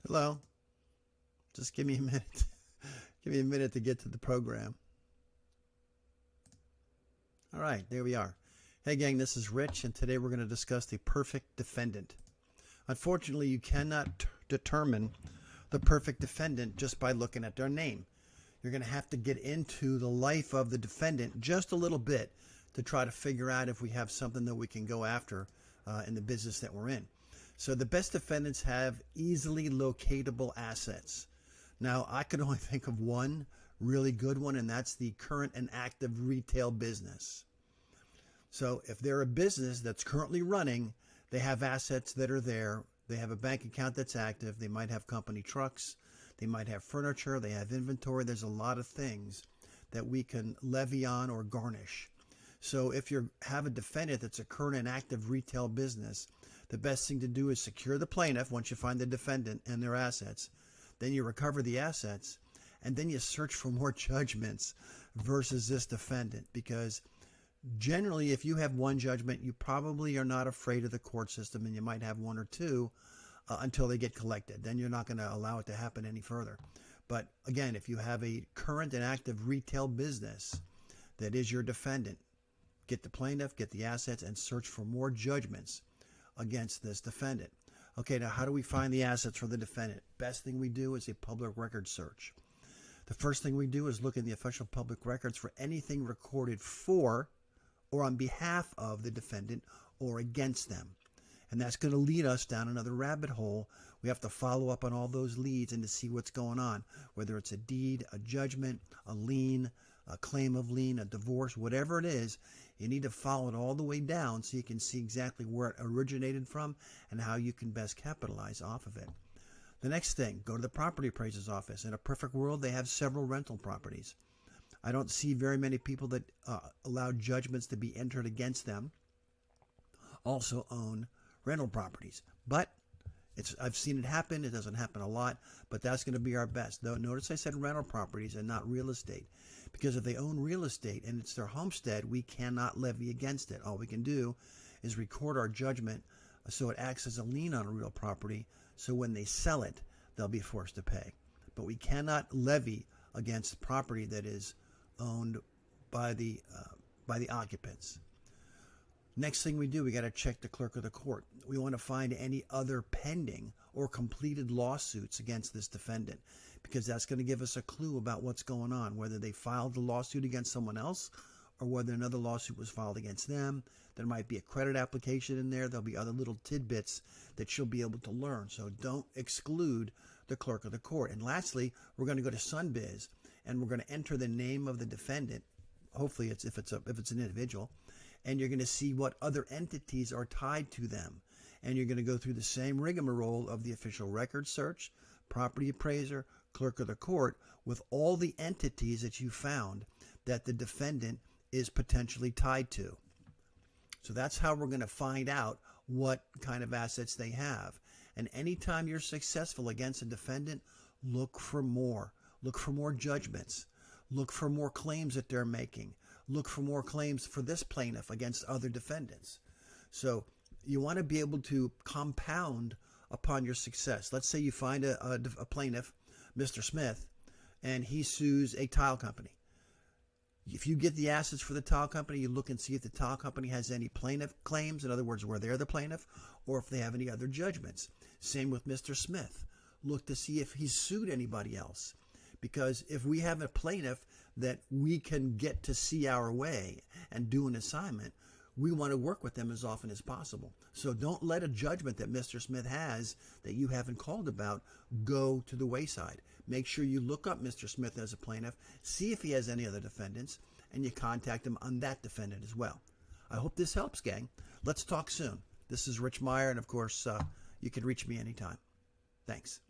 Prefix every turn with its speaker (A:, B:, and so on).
A: Hello. Just give me a minute. Give me a minute to get to the program. All right, there we are. Hey gang, this is Rich, and today we're going to discuss the perfect defendant. Unfortunately, you cannot determine the perfect defendant just by looking at their name. You're going to have to get into the life of the defendant just a little bit to try to figure out if we have something that we can go after in the business that we're in. So the best defendants have easily locatable assets. Now, I could only think of one really good one, and that's the current and active retail business. So if they're a business that's currently running, they have assets that are there. They have a bank account that's active. They might have company trucks. They might have furniture. They have inventory. There's a lot of things that we can levy on or garnish. So if you have a defendant that's a current and active retail business, the best thing to do is secure the plaintiff once you find the defendant and their assets. Then you recover the assets, and then you search for more judgments versus this defendant, because generally if you have one judgment, you probably are not afraid of the court system, and you might have one or two until they get collected. Then you're not going to allow it to happen any further. But again, if you have a current and active retail business that is your defendant, get the plaintiff, get the assets, and search for more judgments against this defendant. Okay, now how do we find the assets for the defendant? Best thing we do is a public record search. The first thing we do is look in the official public records for anything recorded for or on behalf of the defendant or against them. And that's going to lead us down another rabbit hole. We have to follow up on all those leads and to see what's going on, whether it's a deed, a judgment, a lien, a claim of lien, a divorce, whatever it is. You need to follow it all the way down so you can see exactly where it originated from and how you can best capitalize off of it. The next thing, go to the property appraiser's office. In a perfect world, they have several rental properties. I don't see very many people that allow judgments to be entered against them also own rental properties. But I've seen it happen. It doesn't happen a lot, but that's going to be our best. Though, notice I said rental properties and not real estate, because if they own real estate and it's their homestead, we cannot levy against it. All we can do is record our judgment so it acts as a lien on a real property, so when they sell it, they'll be forced to pay. But we cannot levy against property that is owned by the occupants. Next thing we do, we got to check the clerk of the court. We want to find any other pending or completed lawsuits against this defendant, because that's going to give us a clue about what's going on, whether they filed the lawsuit against someone else or whether another lawsuit was filed against them. There might be a credit application in there. There'll be other little tidbits that you'll be able to learn. So don't exclude the clerk of the court. And lastly, we're going to go to Sunbiz, and we're going to enter the name of the defendant. Hopefully if it's an individual. And you're going to see what other entities are tied to them. And you're going to go through the same rigmarole of the official record search, property appraiser, clerk of the court, with all the entities that you found that the defendant is potentially tied to. So that's how we're going to find out what kind of assets they have. And anytime you're successful against a defendant, look for more. Look for more judgments. Look for more claims that they're making. Look for more claims for this plaintiff against other defendants. So you want to be able to compound upon your success. Let's say you find a plaintiff, Mr. Smith, and he sues a tile company. If you get the assets for the tile company, you look and see if the tile company has any plaintiff claims, in other words, where they're the plaintiff, or if they have any other judgments. Same with Mr. Smith. Look to see if he's sued anybody else. Because if we have a plaintiff that we can get to see our way and do an assignment, we want to work with them as often as possible. So don't let a judgment that Mr. Smith has that you haven't called about go to the wayside. Make sure you look up Mr. Smith as a plaintiff, see if he has any other defendants, and you contact him on that defendant as well. I hope this helps, gang. Let's talk soon. This is Rich Meyer, and of course, you can reach me anytime. Thanks.